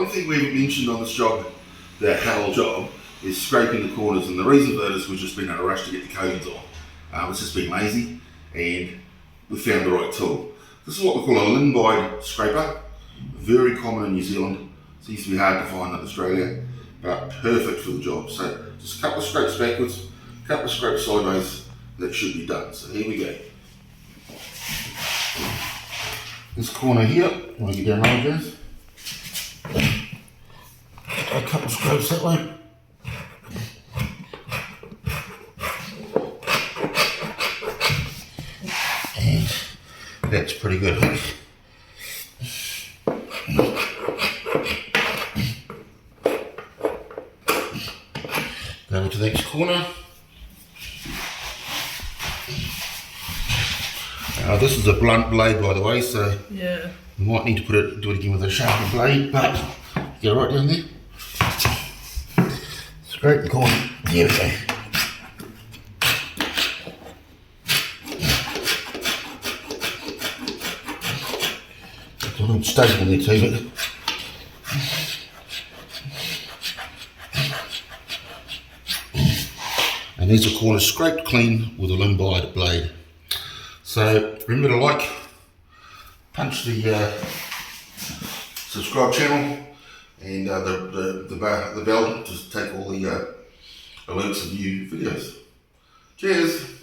thing we haven't mentioned on this job, that whole job, is scraping the corners, and the reason for that is we've just been in a rush to get the coatings on. It's just been lazy, and we found the right tool. This is what we call a Linbide scraper, very common in New Zealand. Seems to be hard to find in Australia, but perfect for the job. So just a couple of scrapes backwards, a couple of scrapes sideways, that should be done. So here we go. This corner here, I want to get down lower, guys. A couple of scrapes that way. And that's pretty good. Go to the next corner. This is a blunt blade, by the way, so yeah, you might need to do it again with a sharper blade, but get right down there. Scrape the corner. There we go. It's a little staple there too, and there's a corner scraped clean with a Linbide blade. So remember to like, punch the subscribe channel, and the bell to take all the alerts of new videos. Cheers!